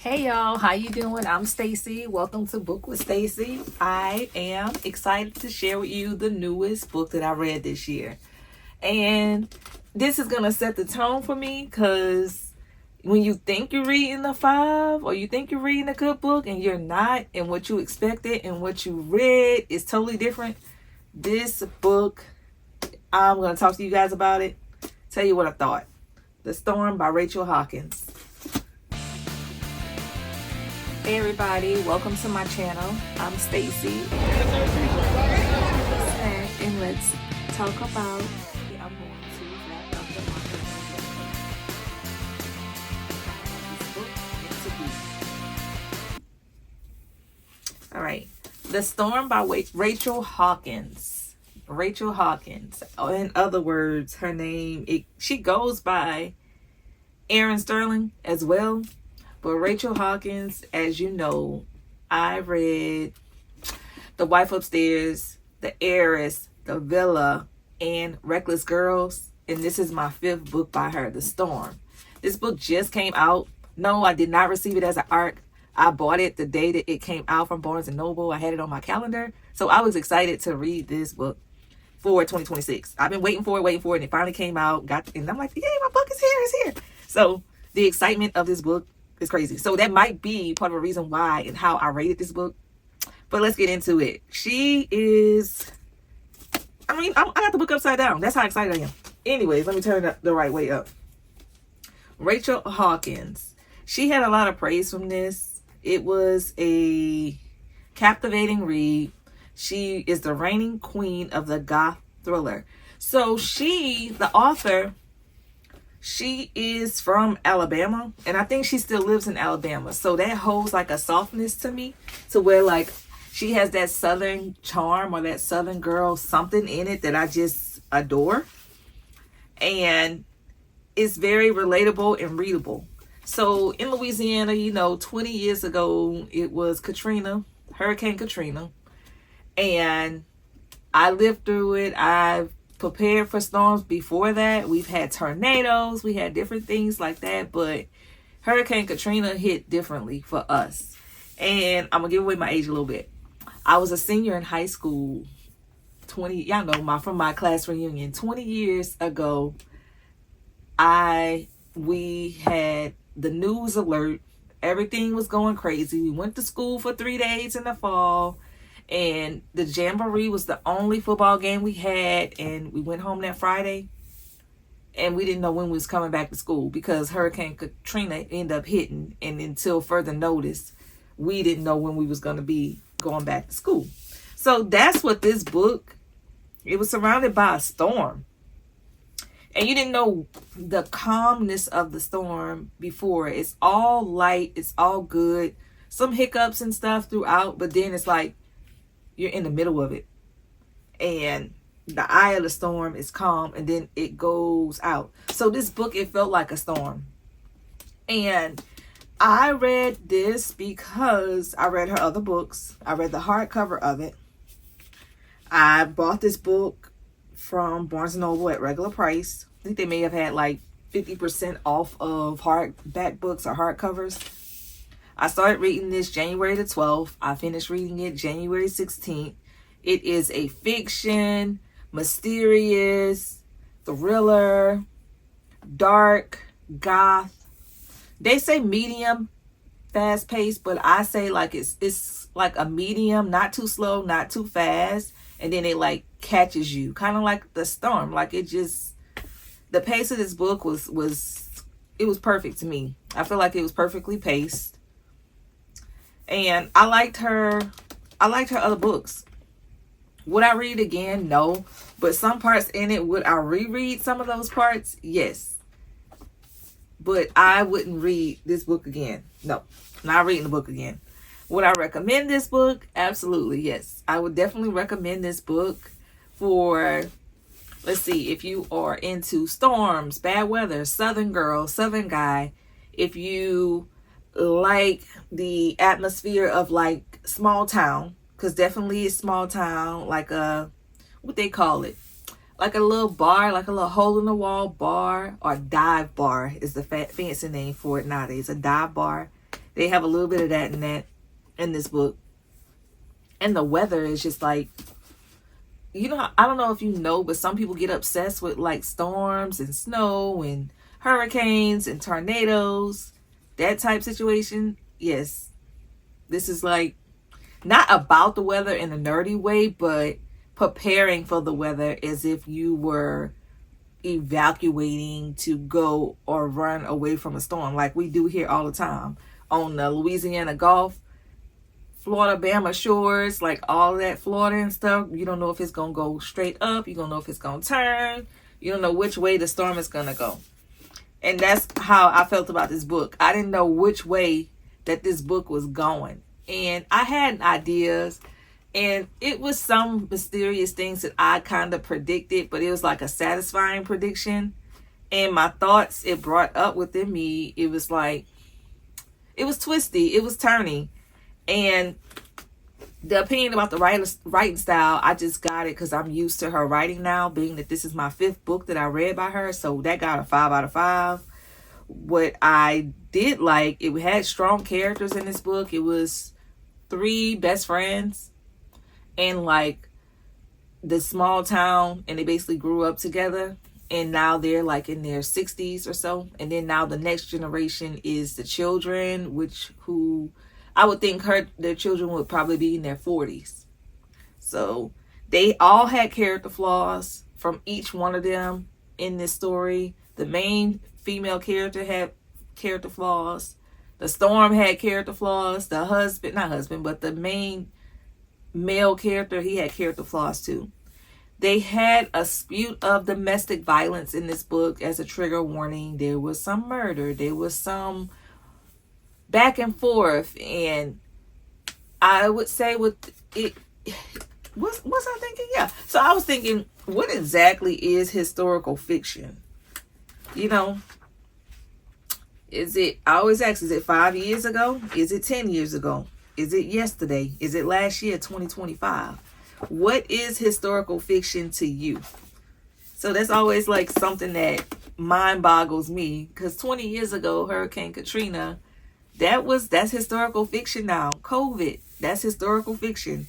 Hey y'all, how you doing? I'm Stacy. Welcome to Book with Stacy. I am excited to share with you the newest book that I read this year. And this is going to set the tone for me because when you think you're reading a 5 or you think you're reading a good book and you're not, and what you expected and what you read is totally different. This book, I'm going to talk to you guys about it, tell you what I thought. The Storm by Rachel Hawkins. Hey everybody, welcome to my channel. I'm Stacy. And let's talk about I'm going to wrap up the book. Alright. The Storm by Rachel Hawkins. Rachel Hawkins. In other words, her name, she goes by Aaron Sterling as well. But Rachel Hawkins, as you know, I read The Wife Upstairs, The Heiress, The Villa, and Reckless Girls. And this is my 5th book by her, The Storm. This book just came out. No, I did not receive it as an ARC. I bought it the day that it came out from Barnes & Noble. I had it on my calendar. So I was excited to read this book for 2026. I've been waiting for it, and it finally came out. And I'm like, yay, my book is here, it's here. So the excitement of this book, it's crazy. So that might be part of the reason why and how I rated this book. But let's get into it. She is, I got the book upside down. That's how excited I am. Anyways, let me turn it the right way up. Rachel Hawkins. She had a lot of praise from this. It was a captivating read. She is the reigning queen of the goth thriller. So she, the author, she is from Alabama, and I think she still lives in Alabama. So that holds like a softness to me, to where like she has that southern charm or that southern girl something in it that I just adore. And it's very relatable and readable. So in Louisiana, 20 years ago, it was Hurricane Katrina. And I lived through it. I've prepared for storms before that. We've had tornadoes, we had different things like that, but Hurricane Katrina hit differently for us. And I'm gonna give away my age a little bit. I was a senior in high school from my class reunion 20 years ago. We had the news alert. Everything was going crazy. We went to school for 3 days in the fall. And the Jamboree was the only football game we had. And we went home that Friday. And we didn't know when we was coming back to school because Hurricane Katrina ended up hitting. And until further notice, we didn't know when we was going to be going back to school. So that's what this book, it was surrounded by a storm. And you didn't know the calmness of the storm before. It's all light. It's all good. Some hiccups and stuff throughout. But then it's like, you're in the middle of it, and the eye of the storm is calm, and then it goes out. So this book, it felt like a storm. And I read this because I read her other books. I read the hardcover of it. I bought this book from Barnes & Noble at regular price. I think they may have had like 50% off of hardback books or hardcovers. I started reading this January the 12th. I finished reading it January 16th. It is a fiction, mysterious, thriller, dark, goth. They say medium, fast-paced, but I say like it's like a medium, not too slow, not too fast, and then it like catches you, kind of like The Storm. Like it just, the pace of this book was perfect to me. I feel like it was perfectly paced. And I liked her other books. Would I read again? No. But some parts in it, would I reread some of those parts? Yes. But I wouldn't read this book again. No, not reading the book again. Would I recommend this book? Absolutely, yes. I would definitely recommend this book for, let's see, if you are into storms, bad weather, southern girl, southern guy, if you like the atmosphere of like small town, because definitely it's small town, like what they call it, like a little bar, like a little hole in the wall bar, or dive bar is the fancy name for it nowadays. A dive bar They have a little bit of that in this book. And the weather is just like, you know, I don't know if you know, but some people get obsessed with like storms and snow and hurricanes and tornadoes, that type situation. Yes, this is like not about the weather in a nerdy way, but preparing for the weather as if you were evacuating to go or run away from a storm, like we do here all the time on the Louisiana Gulf, Florida, Bama shores, like all that Florida and stuff. You don't know if it's gonna go straight up. You don't know if it's gonna turn. You don't know which way the storm is gonna go. And that's how I felt about this book. I didn't know which way that this book was going. And I had ideas, and it was some mysterious things that I kind of predicted, but it was like a satisfying prediction. And my thoughts it brought up within me, it was like, it was twisty, it was turny. And the opinion about the writing style, I just got it because I'm used to her writing now, being that this is my 5th book that I read by her. So that got a 5 out of 5. What I did like, it had strong characters in this book. It was 3 best friends in like the small town, and they basically grew up together. And now they're like in their 60s or so. And then now the next generation is the children, who I would think their children would probably be in their 40s. So they all had character flaws from each one of them in this story. The main female character had character flaws. The Storm had character flaws. The main male character, he had character flaws too. They had a spute of domestic violence in this book as a trigger warning. There was some murder. There was some back and forth, and I would say with it, was I thinking? Yeah. So I was thinking, what exactly is historical fiction? You know, I always ask, is it 5 years ago? Is it 10 years ago? Is it yesterday? Is it last year, 2025? What is historical fiction to you? So that's always like something that mind boggles me, because 20 years ago, Hurricane Katrina, that's historical fiction now. COVID, that's historical fiction.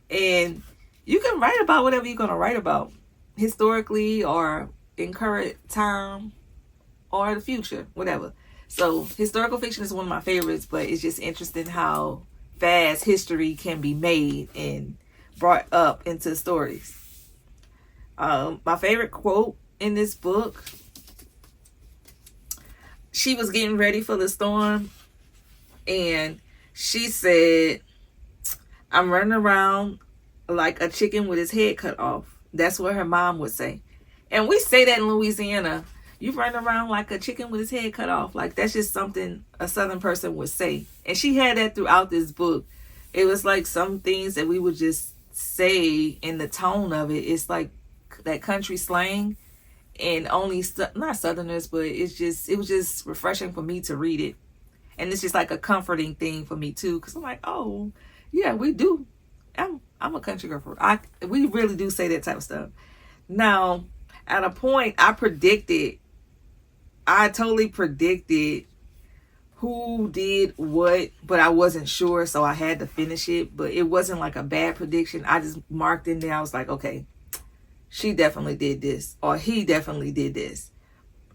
And you can write about whatever you're going to write about, historically or in current time or the future, whatever. So historical fiction is one of my favorites, but it's just interesting how fast history can be made and brought up into stories. My favorite quote in this book, she was getting ready for the storm, and she said, "I'm running around like a chicken with his head cut off." That's what her mom would say. And we say that in Louisiana. You run around like a chicken with his head cut off. Like, that's just something a Southern person would say. And she had that throughout this book. It was like some things that we would just say in the tone of it. It's like that country slang, and only not Southerners, but it was just refreshing for me to read it. And it's just like a comforting thing for me too, because I'm like, oh yeah, we do. I'm a country girl. We really do say that type of stuff. Now, at a point, I totally predicted who did what, but I wasn't sure, so I had to finish it. But it wasn't like a bad prediction. I just marked in there. I was like, okay, she definitely did this, or he definitely did this.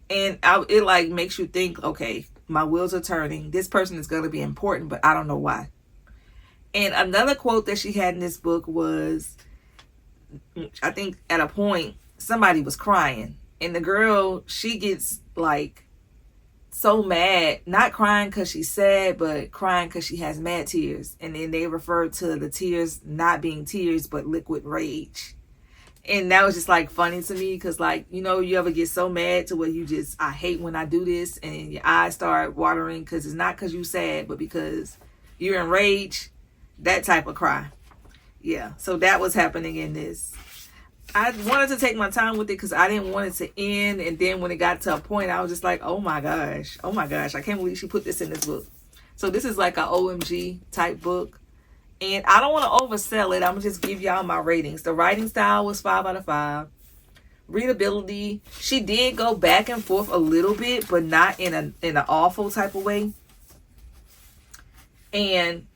And it like makes you think, okay, my wheels are turning. This person is going to be important, but I don't know why. And another quote that she had in this book was, I think at a point, somebody was crying. And the girl, she gets like so mad, not crying because she's sad, but crying because she has mad tears. And then they refer to the tears not being tears, but liquid rage. And that was just like funny to me, because like, you know, you ever get so mad to where I hate when I do this, and your eyes start watering because it's not because you're sad, but because you're enraged. That type of cry. Yeah, so that was happening in this. I wanted to take my time with it because I didn't want it to end. And then when it got to a point, I was just like, oh my gosh, I can't believe she put this in this book. So this is like an OMG type book. And I don't want to oversell it. I'm going to just give y'all my ratings. The writing style was 5 out of 5. Readability, she did go back and forth a little bit, but not in an awful type of way. And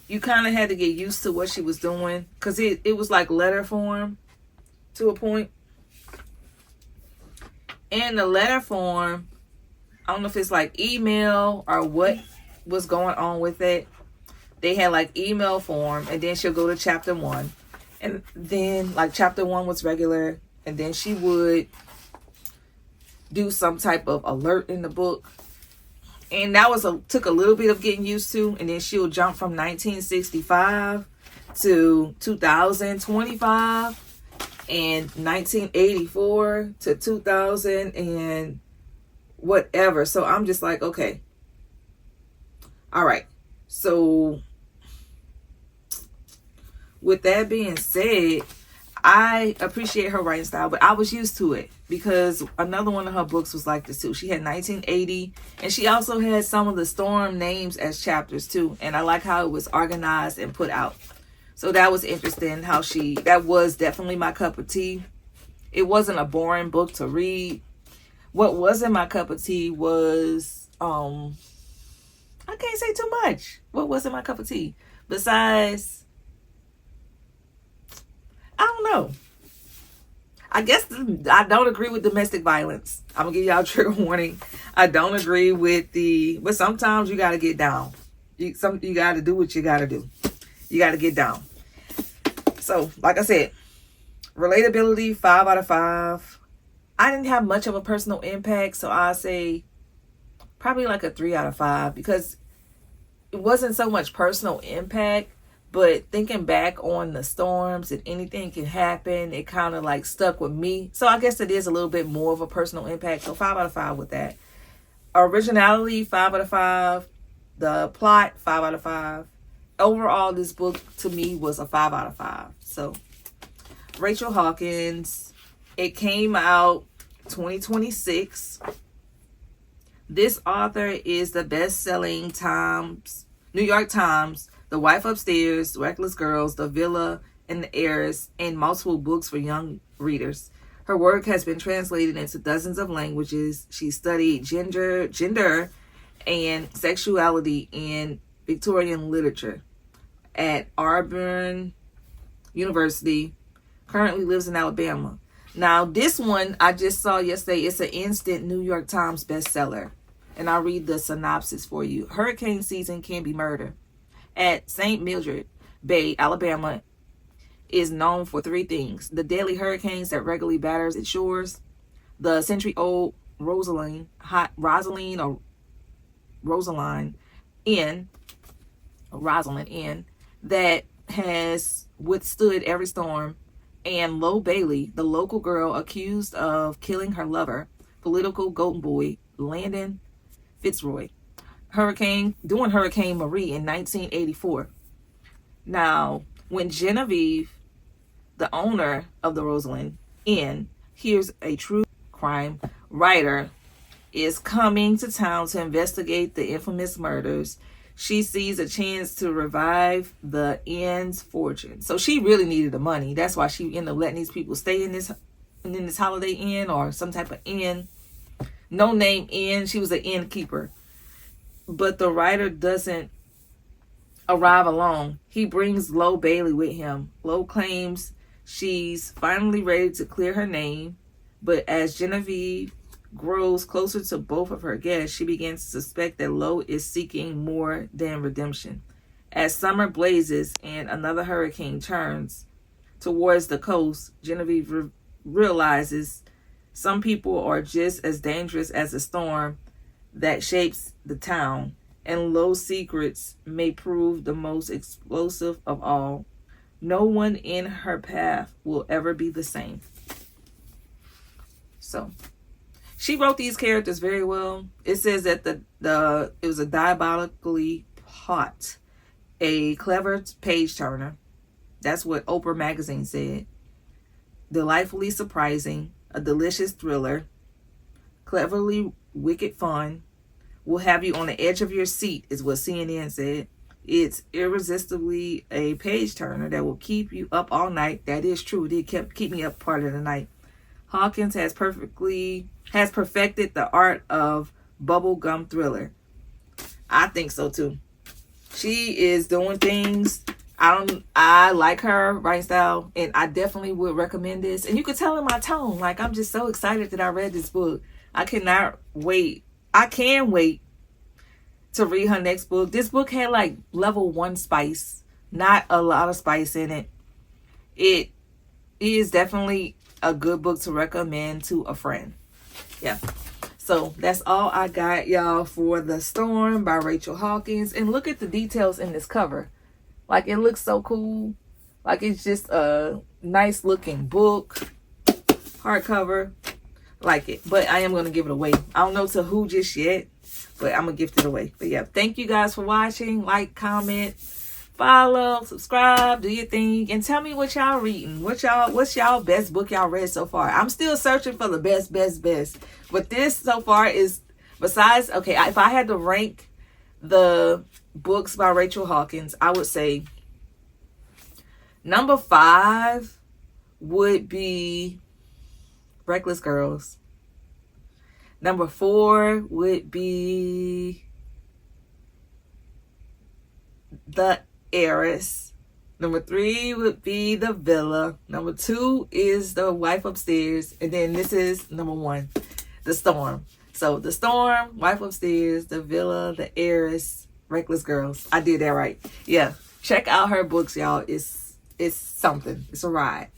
you kind of had to get used to what she was doing, because it was like letter form to a point. In the letter form, I don't know if it's like email or what was going on with it. They had like email form, and then she'll go to chapter 1. And then like chapter 1 was regular, and then she would do some type of alert in the book. And that took a little bit of getting used to. And then she'll jump from 1965 to 2025 and 1984 to 2000 and whatever. So I'm just like, okay. All right. So with that being said, I appreciate her writing style, but I was used to it because another one of her books was like this too. She had 1980, and she also had some of the storm names as chapters too. And I like how it was organized and put out. So that was interesting that was definitely my cup of tea. It wasn't a boring book to read. What wasn't my cup of tea was, I can't say too much. What wasn't my cup of tea? Besides, I don't know. I guess I don't agree with domestic violence. I'm going to give y'all a trigger warning. I don't agree with but sometimes you got to get down. You got to do what you got to do. You got to get down. So, like I said, relatability, 5 out of 5. I didn't have much of a personal impact, so I say probably like a 3 out of 5, because it wasn't so much personal impact. But thinking back on the storms and anything can happen, it kind of like stuck with me. So I guess it is a little bit more of a personal impact. So 5 out of 5 with that. Originality, 5 out of 5. The plot, 5 out of 5. Overall, this book to me was a 5 out of 5. So Rachel Hawkins, it came out 2026. This author is the best-selling New York Times, The Wife Upstairs, Reckless Girls, The Villa, and The Heiress, and multiple books for young readers. Her work has been translated into dozens of languages. She studied gender and sexuality in Victorian literature at Auburn University. Currently lives in Alabama. Now, this one I just saw yesterday. It's an instant New York Times bestseller. And I'll read the synopsis for you. Hurricane season can be murder. At St. Mildred Bay, Alabama, is known for 3 things: the deadly hurricanes that regularly batters its shores, the century-old Rosaline Inn that has withstood every storm, and Lo Bailey, the local girl accused of killing her lover, political golden boy Landon Fitzroy, during Hurricane Marie in 1984. Now, when Genevieve, the owner of the Rosalind Inn, hears a true crime writer is coming to town to investigate the infamous murders, she sees a chance to revive the inn's fortune. So she really needed the money. That's why she ended up letting these people stay in this Holiday Inn or some type of inn. No name inn. She was an innkeeper. But the writer doesn't arrive alone. He brings Lo Bailey with him. Lo claims she's finally ready to clear her name, but as Genevieve grows closer to both of her guests, she begins to suspect that Lo is seeking more than redemption. As summer blazes and another hurricane turns towards the coast, Genevieve realizes some people are just as dangerous as the storm that shapes the town, and Lo's secrets may prove the most explosive of all. No one in her path will ever be the same. So, she wrote these characters very well. It says that it was a diabolically hot, a clever page turner. That's what Oprah magazine said. Delightfully surprising, a delicious thriller, cleverly wicked fun, will have you on the edge of your seat, is what CNN said. It's irresistibly a page turner that will keep you up all night. That is true. It did keep me up part of the night. Hawkins has perfected the art of bubblegum thriller. I think so too. She is doing things. I like her writing style, and I definitely would recommend this. And you could tell in my tone, like, I'm just so excited that I read this book. I cannot wait. I can wait to read her next book. This book had like level 1 spice, not a lot of spice in it. It is definitely a good book to recommend to a friend. Yeah. So that's all I got, y'all, for The Storm by Rachel Hawkins. And look at the details in this cover. Like, it looks so cool. Like, it's just a nice looking book. Hardcover. Like it. But I am going to give it away. I don't know to who just yet, but I'm going to gift it away. But yeah, thank you guys for watching. Like, comment, follow, subscribe, do your thing, and tell me what y'all reading. What's y'all best book y'all read so far? I'm still searching for the best. But this so far is, besides, okay, if I had to rank the books by Rachel Hawkins, I would say number 5 would be Reckless Girls. Number 4 would be The Heiress. Number 3 would be The Villa. Number 2 is The Wife Upstairs. And then this is number 1, The Storm. So The Storm, Wife Upstairs, The Villa, The Heiress, Reckless Girls. I did that right. Yeah. Check out her books, y'all. It's something. It's a ride.